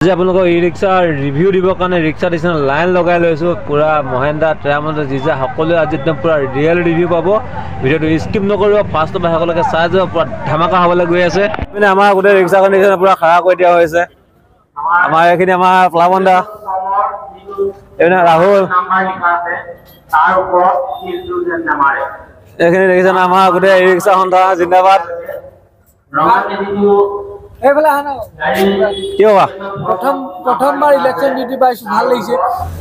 আজি আপোনালোকৰ ই ৰিক্সাৰ ৰিভিউ দিবৰ কাৰণে ৰিক্সা ষ্টেচন লাইন লগাই লৈছোঁ পুৰা মহেন্দ্ৰা ট্ৰামত জিজা সকলোৱে আজি একদম পুৰা ৰিয়েল ৰিভিউ পাব ভিডিঅ'টো স্কিপ নকৰিব ফাৰ্ষ্টৰ পৰা সকলোকে চাই যাব পুৰা ধামাকা হ'বলৈ গৈ আছে মানে আমাৰ গোটেই ৰিক্সাখন পুৰা খাৰা কৰি দিয়া হৈছে আমাৰ এইখিনি আমাৰ প্লাবন্দা এইপিনে ৰাহুল এইখিনি দেখিছেনে আমাৰ গোটেই ই ৰিক্সা সন্থা জিন্দাবাদ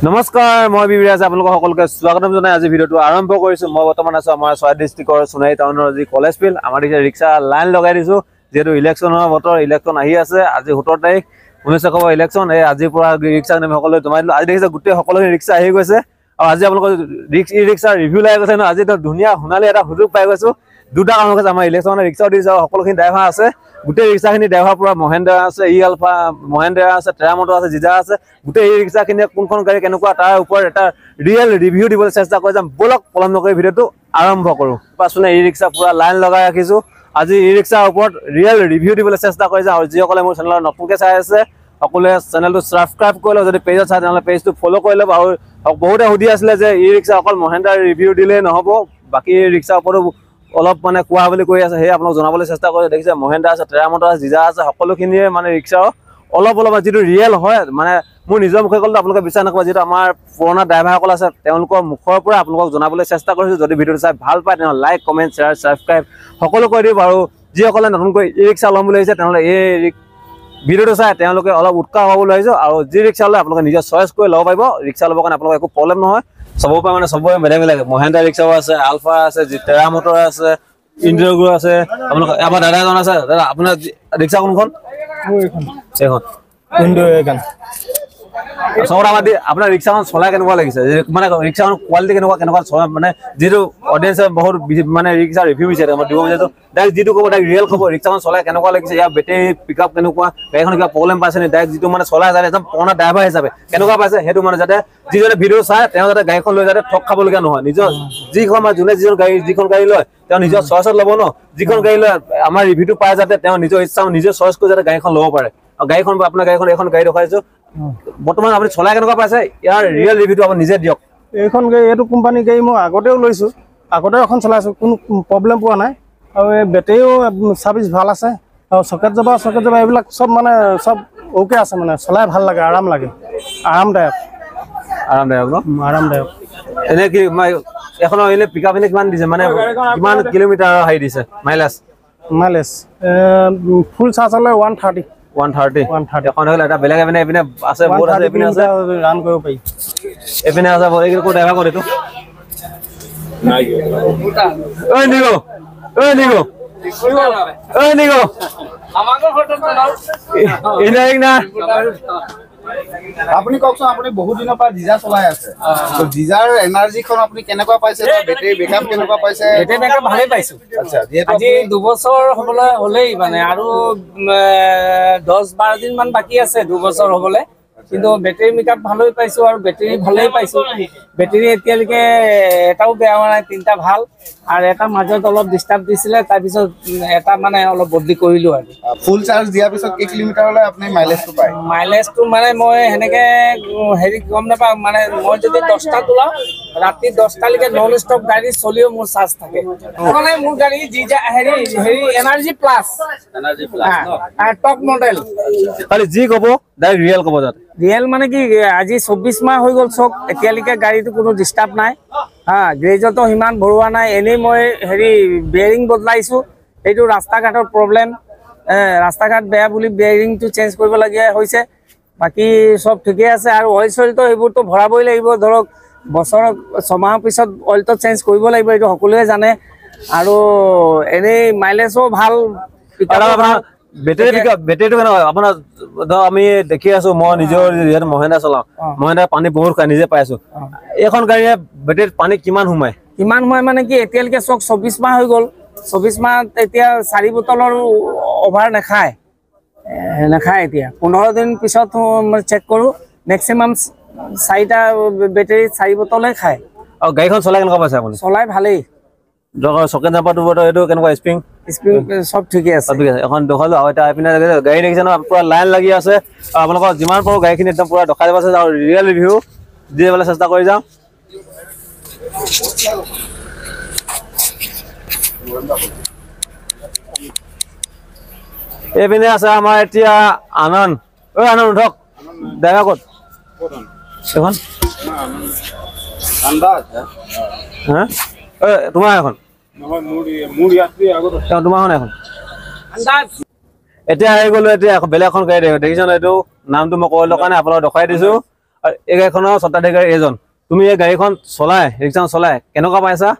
নমস্কাৰ মই বিবিৰাজ আপোনালোক সকলোকে স্বাগতম জনাই আজি ভিডিঅ'টো আৰম্ভ কৰিছোঁ মই বৰ্তমান আছোঁ আমাৰ চৰাইদেউ ডিষ্ট্ৰিক্টৰ সোণাৰী টাউনৰ যি কলেজ ফিল্ড আমাৰ ৰিক্সা লাইন লগাই দিছোঁ যিহেতু ইলেকশ্যনৰ বতৰ ইলেকশ্যন আহি আছে আজি 17 তাৰিখ 19 ক'ব ইলেকশ্যন এই আজিৰ পৰা ৰিক্সা আমি সকলোৱে জমাই দিলোঁ আজি দেখিছে গোটেই সকলোখিনি ৰিক্সা আহি গৈছে আৰু আজি আপোনালোকৰ ই ৰিক্সাৰ ৰিভিউ লাগি গৈছে ন আজি ধুনীয়া সোণালী এটা সুযোগ পাই গৈছোঁ দুটা কাম হৈছে আমাৰ ইলেকশ্যনৰ ৰিক্সাও দিছে আৰু সকলোখিনি ড্ৰাইভাৰ আছে গোটেই ৰিক্সাখিনি ড্ৰাইভাৰ পুৰা মহেন্দ্ৰা আছে ই আলফা মহেন্দ্ৰা আছে ট্ৰামটো আছে জিজা আছে গোটেই এই ৰিক্সাখিনিয়ে কোনখন গাড়ী কেনেকুৱা তাৰ ওপৰত এটা ৰিয়েল ৰিভিউ দিবলৈ চেষ্টা কৰি যাম বলক পলম নকৰি ভিডিঅ'টো আৰম্ভ কৰোঁ পাছনে ই ৰিক্সা পুৰা লাইন লগাই ৰাখিছোঁ আজি ই ৰিক্সাৰ ওপৰত ৰিয়েল ৰিভিউ দিবলৈ চেষ্টা কৰি যাম আৰু যিসকলে মোৰ চেনেলৰ নতুনকৈ চাই আছে সকলোৱে চেনেলটো ছাবস্ক্ৰাইব কৰি লওক যদি পেজত চাই তেনেহ'লে পেজটো ফ'ল' কৰি ল'ব আৰু বহুতে সুধি আছিলে যে ই ৰিক্সা অকল মহেন্দ্ৰাৰ ৰিভিউ দিলেই নহ'ব বাকী ৰিক্সাৰ ওপৰতো অলপ মানে কোৱা বুলি কৈ আছে সেই আপোনাক জনাবলৈ চেষ্টা কৰি দেখিছে মহেন্দ্ৰা আছে ট্ৰামটো আছে জিজা আছে সকলোখিনিয়ে মানে ৰিক্সাও অলপ যিটো ৰিয়েল হয় মানে মোৰ নিজৰ মুখে ক'লে আপোনালোকে বিশ্বাস নকৰিব যিহেতু আমাৰ পুৰণা ড্ৰাইভাৰসকল আছে তেওঁলোকৰ মুখৰ পৰা আপোনালোকক জনাবলৈ চেষ্টা কৰিছোঁ যদি ভিডিঅ'টো চাই ভাল পায় তেনেহ'লে লাইক কমেণ্ট শ্বেয়াৰ ছাবস্ক্ৰাইব সকলো কৰি দিব আৰু যিসকলে নতুনকৈ ই ৰিক্সা ল'ম বুলি আহিছে তেনেহ'লে এই ভিডিঅ'টো চাই তেওঁলোকে অলপ উৎসাহ হ'বলৈ আহিছোঁ আৰু যি ৰিক্সা ল'লে আপোনালোকে নিজৰ চইচ কৰি ল'ব পাৰিব ৰিক্সা ল'বৰ কাৰণে আপোনালোকৰ একো প্ৰব্লেম নহয় চবৰ পৰা মানে চবৰে মিলাই মহেন্দ্ৰা ৰিক্সাও আছে আলফা আছে টেৰা মটৰ আছে ইণ্ডিগো আছে আপোনালোকৰ আমাৰ দাদা এজন আছে দাদা আপোনাৰ ৰিক্সা কোনখন এইখন চবত আমাৰ আপোনাৰ ৰিক্সাখন চলাই কেনেকুৱা লাগিছে মানে ৰিক্সাখন কোৱালিটি কেনেকুৱা চলাই মানে যিটো অডিয়েঞ্চে বহুত মানে ৰিক্সা ৰিভিউ বিচাৰে মই দিব বিচাৰিছোঁ ডাইৰেক্ট যিটো ক'ব ডাইৰেক্ট ৰিয়েল খবৰ ৰিক্সাখন চলাই কেনেকুৱা লাগিছে ইয়াৰ বেটেৰী পিক আপ কেনেকুৱা গাড়ীখন কিবা প্ৰব্লেম পাইছে নি ডাইৰেক্ট যিটো মানে চলাই যায় একদম পুৰণা ড্ৰাইভাৰ হিচাপে কেনেকুৱা পাইছে সেইটো মানে যাতে যিজনে ভিডিঅ' চায় তেওঁ যাতে গাড়ীখন লৈ যাতে ঠগ খাবলগীয়া নহয় নিজৰ যিখন মানে যোনে যিখন গাড়ী লয় তেওঁ নিজৰ চইচত ল'ব ন যিখন গাড়ী লয় আমাৰ ৰিভিউটো পায় যাতে তেওঁ নিজৰ ইচ্ছা নিজৰ চইচ কৰি যাতে গাড়ীখন ল'ব পাৰে আৰু গাড়ীখন আপোনাৰ গাড়ীখন এখন গাড়ী দেখাইছোঁ বৰ্তমান আপুনি চলাই কেনেকুৱা পাইছে ইয়াৰ ৰিয়েল ৰিভিউটো আপুনি নিজে দিয়ক এইখন গাড়ী এইটো কোম্পানী গাড়ী মই আগতেও লৈছোঁ আগতেও এখন চলাইছোঁ কোনো প্ৰব্লেম পোৱা নাই আৰু এই বেটেৰীও চাৰ্ভিচ ভাল আছে আৰু চকেট যাবা এইবিলাক চব মানে চব অ'কে আছে মানে চলাই ভাল লাগে আৰামদায়ক ন আৰামদায়ক এনে কি এখনৰ এনে পিক আপ এনে কিমান দিছে মানে কিমান কিলোমিটাৰ হেৰি দিছে মাইলেজ ফুল চাৰ্জ হ'লে 130 এখন হ'লে এটা বেলেগ এইপিনে আছে বহুত আছে এইপিনে আছে ৰান কৰিব পাৰি এইপিনে আছে ক'ত ড্ৰাইভাৰ ক'ত এইটো আপুনি কওকচোন আপুনি বহুত দিনৰ পৰা জিজা চলাই আছে জিজাৰ এনাৰ্জিখন আপুনি কেনেকুৱা পাইছে বেটাৰী বেকআপ কেনেকুৱা পাইছে বেটাৰী বেকআপ ভালেই পাইছোঁ আচ্ছা আজি 2 বছৰ হ'বলৈ হ'লেই মানে আৰু 10-12 দিনমান বাকী আছে 2 বছৰ হ'বলৈ কিন্তু বেটাৰী মেকআপ ভালেই পাইছোঁ আৰু বেটাৰী ভালেই পাইছোঁ বেটাৰী এতিয়ালৈকে এটাও বেয়া হোৱা নাই 3টা ভাল আৰু এটা মাজত অলপ ডিষ্টাৰ্ব দিছিলে তাৰপিছত এটা মানে অলপ বদলি কৰিলোঁ আৰু ফুল চাৰ্জ দিয়াৰ পিছত কি কিলোমিটাৰলৈ আপুনি মাইলেজটো পায় মাইলেজটো মানে মই সেনেকৈ হেৰি গম নাপাওঁ মানে মই যদি 10টা তোলাওঁ ৰাতি 10টালৈকে নন ষ্টপ গাড়ী চলিও মোৰ চাৰ্জ থাকে মানে মোৰ গাড়ী হেৰি এনাৰ্জি প্লাছ টপ মডেল খালি যি ক'ব ডাইৰেক্ট ৰিয়েল ক'ব যাতে ৰিয়েল মানে কি আজি 24 মাহ হৈ গ'ল চক এতিয়ালৈকে গাড়ীটো কোনো ডিষ্টাৰ্ব নাই গ্ৰেজতো সিমান ভৰোৱা নাই এনেই মই হেৰি বেয়াৰিং বদলাইছোঁ এইটো ৰাস্তা ঘাটৰ প্ৰব্লেম ৰাস্তা ঘাট বেয়া বুলি বেয়াৰিংটো চেঞ্জ কৰিবলগীয়া হৈছে বাকী চব ঠিকে আছে আৰু অইল চইলটো এইবোৰতো ভৰাবই লাগিব ধৰক বছৰৰ 6 মাহৰ পিছত অইলটো চেঞ্জ কৰিব লাগিব এইটো সকলোৱে জানে আৰু এনেই মাইলেজো ভাল বেটেৰীটো কেনেকুৱা আপোনাৰ আমি দেখি আছো মই নিজৰ যিহেতু মহেন্দ্ৰা চলাওঁ মহেন্দ্ৰা পানী বহুত খাই নিজে পাই আছো এইখন গাড়ীয়ে বেটেৰীত পানী কিমান সোমায় মানে কি এতিয়ালৈকে চক 24 মাহ হৈ গ'ল 24 মাহ এতিয়া 4 বটলৰ অভাৰ নাখায় এতিয়া 15 দিন পিছত চেক কৰোঁ মেক্সিমাম 4টা বেটেৰী 4 বটলে খায় আৰু গাড়ীখন চলাই কেনেকুৱা পাইছে আপুনি চলাই ভালেই চকেট জাম্পাৰটো এইটো কেনেকুৱা স্প্ৰিং স্প্ৰিং চব ঠিকে আছে। ঠিক আছে এখন দেখালো আৰু এতিয়া এইপিনে গাড়ী দেখিছে ন পুৰা লাইন লাগি আছে আৰু আপোনালোকৰ যিমান পাৰোঁ গাড়ীখিনি একদম পুৰা দেখাই দিব আছে আৰু ৰিয়েল ৰিভিউ দি দিবলৈ চেষ্টা কৰি যাওঁ। এইপিনে আছে আমাৰ এতিয়া আনন্দ আনন্দ উঠক ড্ৰাইভাৰ ক'ত এখন হা তোমাৰ এখন তোমাৰ এখন এতিয়া আহি গ'লো এতিয়া বেলেগ এখন গাড়ী দেখিছ ন এইটো নামটো মই কৈ কাৰণে আপোনালোকক দেখাই দিছো আৰু এই গাড়ীখনৰ স্বত্বাধিকাৰী এজন তুমি এই গাড়ীখন চলাই ৰিক্সাখন চলাই কেনেকুৱা পাইছা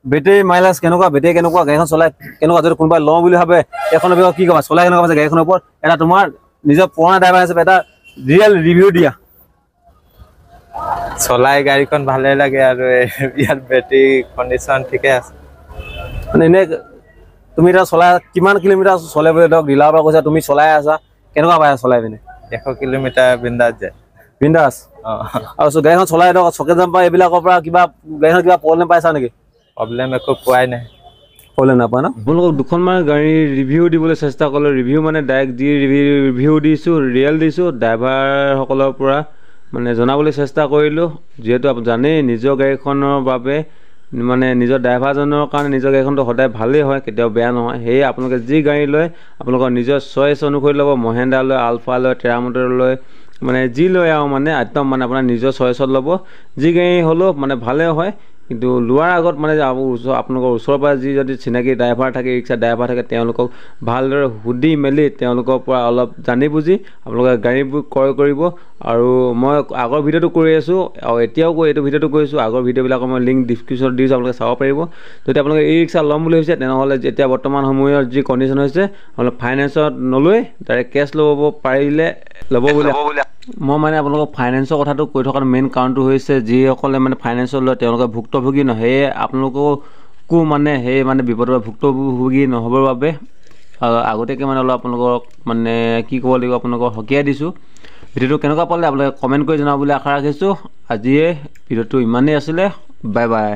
বেটেৰী মাইলেজ কেনেকুৱা বেটেৰী কেনেকুৱা গাড়ীখন চলাই কেনেকুৱা যদি কোনোবাই লওঁ বুলি ভাবে এইখনৰ বিষয়ে কি ক'বা চলাই কেনেকুৱা পাইছে গাড়ীখনৰ ওপৰত এটা তোমাৰ নিজৰ পুৰণা ড্ৰাইভাৰ হিচাপে এটা ৰিয়েল ৰিভিউ দিয়া। চলাই গাড়ীখন ভালে লাগে আৰু ইয়াৰ বেটাৰী কণ্ডিশ্যন ঠিকে আছে মানে এনে তুমি এতিয়া চলাই কিমান কিলোমিটাৰ চলে বুলি ধৰক ডিলাৰৰ পৰা কৈছা তুমি চলাই আছা কেনেকুৱা পাই আছা চলাই পিনে 100 কিলোমিটাৰ বিন্দাছ যায় বিন্দাছ আৰু গাড়ীখন চলাই ধৰক চকেট জাম্পাৰ এইবিলাকৰ পৰা কিবা গাড়ীখন কিবা প্ৰব্লেম পাইছা নেকি প্ৰব্লেম একো পোৱাই নাই প্ৰব্লেম নাপায় ন আপোনালোকক দুখনমান গাড়ীৰ ৰিভিউ দিবলৈ চেষ্টা কৰিলোঁ ৰিভিউ মানে ডাইৰেক্ট যি ৰিভিউ দিছোঁ ৰিয়েল দিছোঁ ড্ৰাইভাৰসকলৰ পৰা মানে জনাবলৈ চেষ্টা কৰিলোঁ যিহেতু জানেই নিজৰ গাড়ীখনৰ বাবে মানে নিজৰ ড্ৰাইভাৰজনৰ কাৰণে নিজৰ গাড়ীখনটো সদায় ভালেই হয় কেতিয়াও বেয়া নহয় সেয়ে আপোনালোকে যি গাড়ী লয় আপোনালোকৰ নিজৰ চইচ অনুসৰি ল'ব মহেন্দ্ৰা লয় আলফা লয় টেৰা মটৰ লয় মানে যি লয় আৰু মানে একদম মানে আপোনাৰ নিজৰ চইচত ল'ব যি গাড়ী হ'লেও মানে ভালেই হয় কিন্তু লোৱাৰ আগত মানে আপোনালোকৰ ওচৰৰ পৰা যি যদি চিনাকি ড্ৰাইভাৰ থাকে ৰিক্সা ড্ৰাইভাৰ থাকে তেওঁলোকক ভালদৰে সুধি মেলি তেওঁলোকৰ পৰা অলপ জানি বুজি আপোনালোকে গাড়ীবোৰ ক্ৰয় কৰিব আৰু মই আগৰ ভিডিঅ'টো কৰি আছোঁ আৰু এতিয়াও এইটো ভিডিঅ'টো কৰিছোঁ আগৰ ভিডিঅ'বিলাকৰ মই লিংক ডিছক্ৰিপশ্যনত দিছোঁ আপোনালোকে চাব পাৰিব যদি আপোনালোকে এই ৰিক্সা ল'ম বুলি ভাবিছে তেনেহ'লে এতিয়া বৰ্তমান সময়ৰ যি কণ্ডিশ্যন হৈছে আপোনালোকে ফাইনেন্সত নলৈ ডাইৰেক্ট কেছ ল'ব পাৰিলে ল'ব বুলি মই মানে আপোনালোকক ফাইনেন্সৰ কথাটো কৈ থকাৰ মেইন কাৰণটো হৈছে যিসকলে মানে ফাইনেন্সত লয় তেওঁলোকে ভুক্তভোগী নহয় সেয়ে আপোনালোককো মানে সেই মানে বিপদৰ ভুক্তভোগী নহ'বৰ বাবে আগতীয়াকৈ মানে অলপ আপোনালোকক মানে কি ক'ব লাগিব আপোনালোকক সকীয়াই দিছোঁ ভিডিঅ'টো কেনেকুৱা পালে আপোনালোকে কমেণ্ট কৰি জনাব বুলি আশা ৰাখিছোঁ আজিয়ে ভিডিঅ'টো ইমানেই আছিলে বাই বাই।